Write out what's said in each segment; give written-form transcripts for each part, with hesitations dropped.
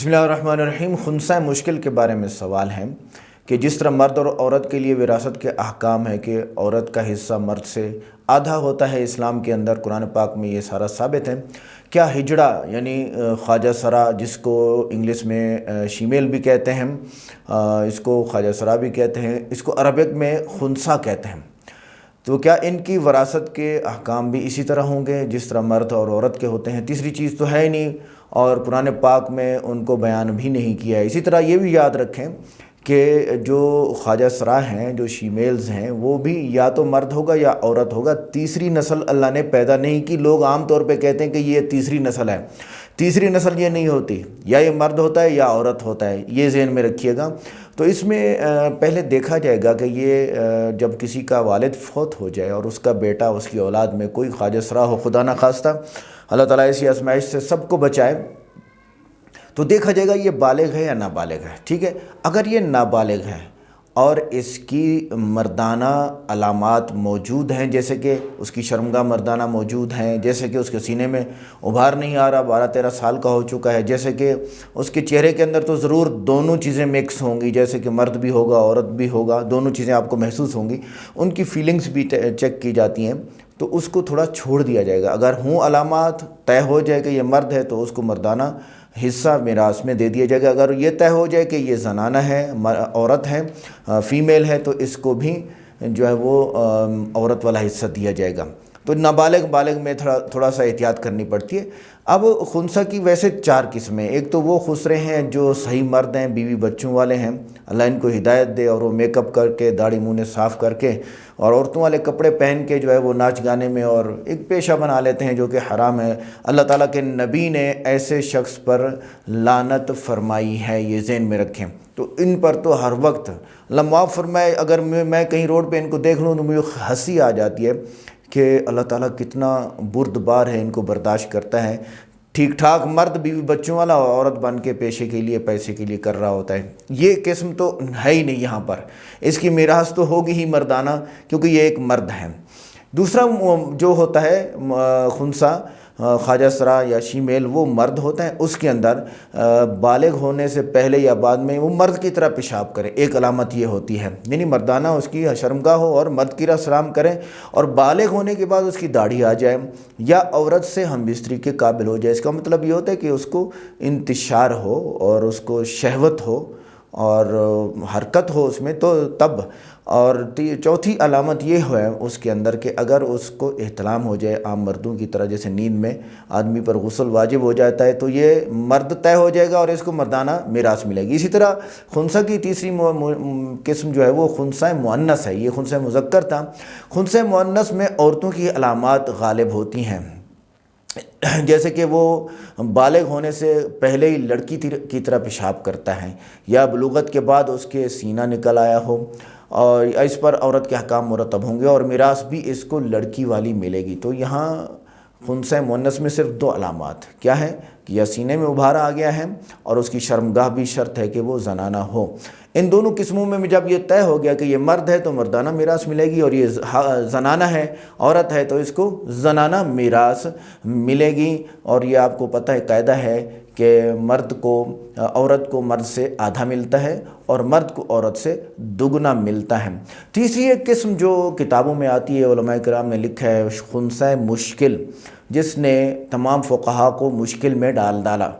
بسم اللہ الرحمن الرحیم۔ خنثی مشکل کے بارے میں سوال ہے کہ جس طرح مرد اور عورت کے لیے وراثت کے احکام ہے کہ عورت کا حصہ مرد سے آدھا ہوتا ہے، اسلام کے اندر قرآن پاک میں یہ سارا ثابت ہے۔ کیا ہجڑا یعنی خواجہ سرا، جس کو انگلش میں شیمیل بھی کہتے ہیں، اس کو خواجہ سرا بھی کہتے ہیں، اس کو عربک میں خنثی کہتے ہیں، تو کیا ان کی وراثت کے احکام بھی اسی طرح ہوں گے جس طرح مرد اور عورت کے ہوتے ہیں؟ تیسری چیز تو ہے ہی نہیں، اور قرآن پاک میں ان کو بیان بھی نہیں کیا ہے۔ اسی طرح یہ بھی یاد رکھیں کہ جو خواجہ سرا ہیں، جو شیمیلز ہیں، وہ بھی یا تو مرد ہوگا یا عورت ہوگا، تیسری نسل اللہ نے پیدا نہیں کی۔ لوگ عام طور پہ کہتے ہیں کہ یہ تیسری نسل ہے، تیسری نسل یہ نہیں ہوتی، یا یہ مرد ہوتا ہے یا عورت ہوتا ہے، یہ ذہن میں رکھیے گا۔ تو اس میں پہلے دیکھا جائے گا کہ یہ جب کسی کا والد فوت ہو جائے اور اس کا بیٹا، اس کی اولاد میں کوئی خواجہ سرا ہو، خدا نخواستہ، اللہ تعالیٰ اسی آزمائش سے سب کو بچائے، تو دیکھا جائے گا یہ بالغ ہے یا نابالغ ہے۔ ٹھیک ہے، اگر یہ نابالغ ہے اور اس کی مردانہ علامات موجود ہیں، جیسے کہ اس کی شرمگاہ مردانہ موجود ہیں، جیسے کہ اس کے سینے میں ابھار نہیں آ رہا، 12-13 سال کا ہو چکا ہے، جیسے کہ اس کے چہرے کے اندر تو ضرور دونوں چیزیں مکس ہوں گی، جیسے کہ مرد بھی ہوگا عورت بھی ہوگا، دونوں چیزیں آپ کو محسوس ہوں گی، ان کی فیلنگز بھی چیک کی جاتی ہیں، تو اس کو تھوڑا چھوڑ دیا جائے گا۔ اگر علامات طے ہو جائے کہ یہ مرد ہے تو اس کو مردانہ حصہ میراث میں دے دیا جائے گا۔ اگر یہ طے ہو جائے کہ یہ زنانہ ہے، عورت ہے، فیمیل ہے، تو اس کو بھی جو ہے وہ عورت والا حصہ دیا جائے گا۔ تو نابالغ بالغ میں تھوڑا سا احتیاط کرنی پڑتی ہے۔ اب خنثی کی ویسے 4 قسمیں، ایک تو وہ خسرے ہیں جو صحیح مرد ہیں، بیوی بچوں والے ہیں، اللہ ان کو ہدایت دے، اور وہ میک اپ کر کے، داڑھی منہ صاف کر کے اور عورتوں والے کپڑے پہن کے جو ہے وہ ناچ گانے میں اور ایک پیشہ بنا لیتے ہیں جو کہ حرام ہے۔ اللہ تعالیٰ کے نبی نے ایسے شخص پر لعنت فرمائی ہے، یہ ذہن میں رکھیں۔ تو ان پر تو ہر وقت اللہ معاف فرمائے، اگر میں کہیں روڈ پہ ان کو دیکھ لوں تو مجھے ہنسی آ جاتی ہے کہ اللہ تعالیٰ کتنا بردبار ہے، ان کو برداشت کرتا ہے۔ ٹھیک ٹھاک مرد بیوی بچوں والا، عورت بن کے پیشے کے لیے، پیسے کے لیے کر رہا ہوتا ہے۔ یہ قسم تو ہے ہی نہیں یہاں پر، اس کی میراث تو ہوگی ہی مردانہ، کیونکہ یہ ایک مرد ہے۔ دوسرا جو ہوتا ہے خنثی، خواجہ سرا یا شیمیل، وہ مرد ہوتا ہے، اس کے اندر بالغ ہونے سے پہلے یا بعد میں وہ مرد کی طرح پیشاب کرے، ایک علامت یہ ہوتی ہے، یعنی مردانہ اس کی شرمگاہ ہو اور مرد کی طرح سلام کرے، اور بالغ ہونے کے بعد اس کی داڑھی آ جائے یا عورت سے ہم بستری کے قابل ہو جائے۔ اس کا مطلب یہ ہوتا ہے کہ اس کو انتشار ہو اور اس کو شہوت ہو اور حرکت ہو اس میں، تو تب۔ اور چوتھی علامت یہ ہے اس کے اندر کہ اگر اس کو احتلام ہو جائے عام مردوں کی طرح، جیسے نیند میں آدمی پر غسل واجب ہو جاتا ہے، تو یہ مرد طے ہو جائے گا اور اس کو مردانہ میراث ملے گی۔ اسی طرح خنثی کی تیسری قسم جو ہے وہ خنثی مؤنث ہے، یہ خنثی مذکر تھا۔ خنثی مؤنث میں عورتوں کی علامات غالب ہوتی ہیں، جیسے کہ وہ بالغ ہونے سے پہلے ہی لڑکی کی طرح پیشاب کرتا ہے، یا بلوغت کے بعد اس کے سینہ نکل آیا ہو، اور اس پر عورت کے احکام مرتب ہوں گے، اور میراث بھی اس کو لڑکی والی ملے گی۔ تو یہاں خنثی مؤنث میں صرف 2 علامات کیا ہیں کہ یا سینے میں ابھار آ گیا ہے، اور اس کی شرمگاہ بھی شرط ہے کہ وہ زنانہ ہو۔ ان دونوں قسموں میں جب یہ طے ہو گیا کہ یہ مرد ہے تو مردانہ میراث ملے گی، اور یہ زنانہ ہے، عورت ہے، تو اس کو زنانہ میراث ملے گی۔ اور یہ آپ کو پتہ ہے، قاعدہ ہے کہ عورت کو مرد سے آدھا ملتا ہے اور مرد کو عورت سے دگنا ملتا ہے۔ تیسری ایک قسم جو کتابوں میں آتی ہے، علماء کرام نے لکھا ہے، خنثی مشکل، جس نے تمام فقہا کو مشکل میں ڈالا۔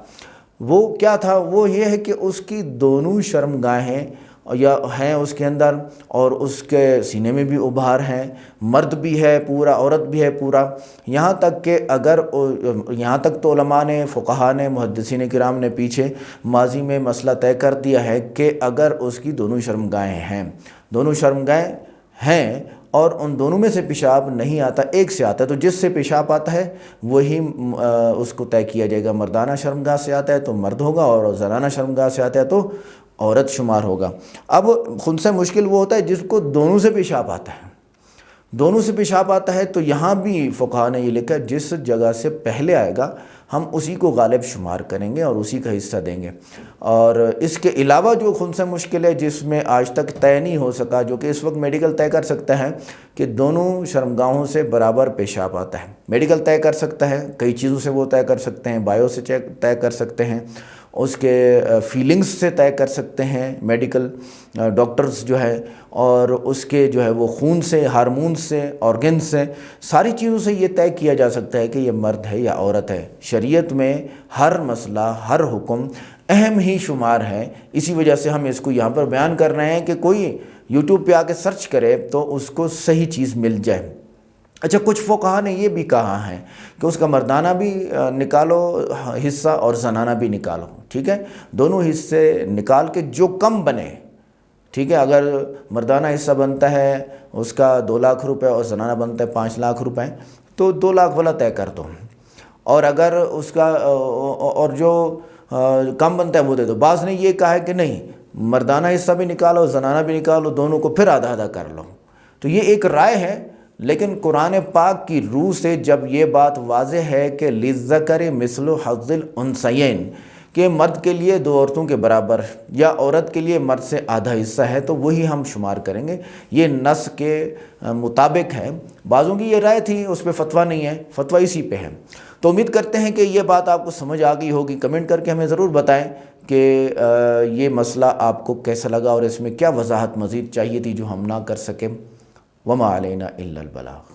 وہ کیا تھا؟ وہ یہ ہے کہ اس کی دونوں شرمگاہیں یا ہیں اس کے اندر، اور اس کے سینے میں بھی ابھار ہیں، مرد بھی ہے پورا، عورت بھی ہے پورا، یہاں تک تو علماء نے، فقہا نے، محدثین کرام نے پیچھے ماضی میں مسئلہ طے کر دیا ہے کہ اگر اس کی دونوں شرمگاہیں ہیں اور ان دونوں میں سے پیشاب نہیں آتا، ایک سے آتا ہے، تو جس سے پیشاب آتا ہے وہی اس کو طے کیا جائے گا۔ مردانہ شرمگاہ سے آتا ہے تو مرد ہوگا، اور زنانہ شرمگاہ سے آتا ہے تو عورت شمار ہوگا۔ اب خنثی مشکل وہ ہوتا ہے جس کو دونوں سے پیشاب آتا ہے، تو یہاں بھی فقہا نے یہ لکھا ہے جس جگہ سے پہلے آئے گا ہم اسی کو غالب شمار کریں گے اور اسی کا حصہ دیں گے۔ اور اس کے علاوہ جو خنثی مشکل ہے جس میں آج تک طے نہیں ہو سکا، جو کہ اس وقت میڈیکل طے کر سکتا ہے کہ دونوں شرمگاہوں سے برابر پیشاب آتا ہے، میڈیکل طے کر سکتا ہے، کئی چیزوں سے وہ طے کر سکتے ہیں، بایو سے طے کر سکتے ہیں، اس کے فیلنگز سے طے کر سکتے ہیں میڈیکل ڈاکٹرز جو ہے، اور اس کے جو ہے وہ خون سے، ہارمون سے، آرگن سے، ساری چیزوں سے یہ طے کیا جا سکتا ہے کہ یہ مرد ہے یا عورت ہے۔ شریعت میں ہر مسئلہ، ہر حکم اہم ہی شمار ہے، اسی وجہ سے ہم اس کو یہاں پر بیان کر رہے ہیں کہ کوئی یوٹیوب پہ آ کے سرچ کرے تو اس کو صحیح چیز مل جائے۔ اچھا، کچھ فقہا نے یہ بھی کہا ہے کہ اس کا مردانہ بھی نکالو حصہ اور زنانہ بھی نکالو، ٹھیک ہے، دونوں حصے نکال کے جو کم بنے، ٹھیک ہے، اگر مردانہ حصہ بنتا ہے اس کا 2 لاکھ روپے اور زنانہ بنتا ہے 5 لاکھ روپے، تو 2 لاکھ والا طے کر دو، اور اگر اس کا اور جو کم بنتا ہے وہ دے دو۔ بعض نے یہ کہا ہے کہ نہیں، مردانہ حصہ بھی نکالو، زنانہ بھی نکالو، دونوں کو پھر آدھا آدھا کر لو۔ تو یہ ایک رائے ہے، لیکن قرآن پاک کی روح سے جب یہ بات واضح ہے کہ للذکر مثل حظ الانثیین، کہ مرد کے لیے 2 عورتوں کے برابر یا عورت کے لیے مرد سے آدھا حصہ ہے، تو وہی ہم شمار کریں گے، یہ نص کے مطابق ہے۔ بعضوں کی یہ رائے تھی، اس پہ فتویٰ نہیں ہے، فتویٰ اسی پہ ہے۔ تو امید کرتے ہیں کہ یہ بات آپ کو سمجھ آ گئی ہوگی۔ کمنٹ کر کے ہمیں ضرور بتائیں کہ یہ مسئلہ آپ کو کیسا لگا اور اس میں کیا وضاحت مزید چاہیے تھی جو ہم نہ کر سکیں۔ وما علینا الا البلاغ۔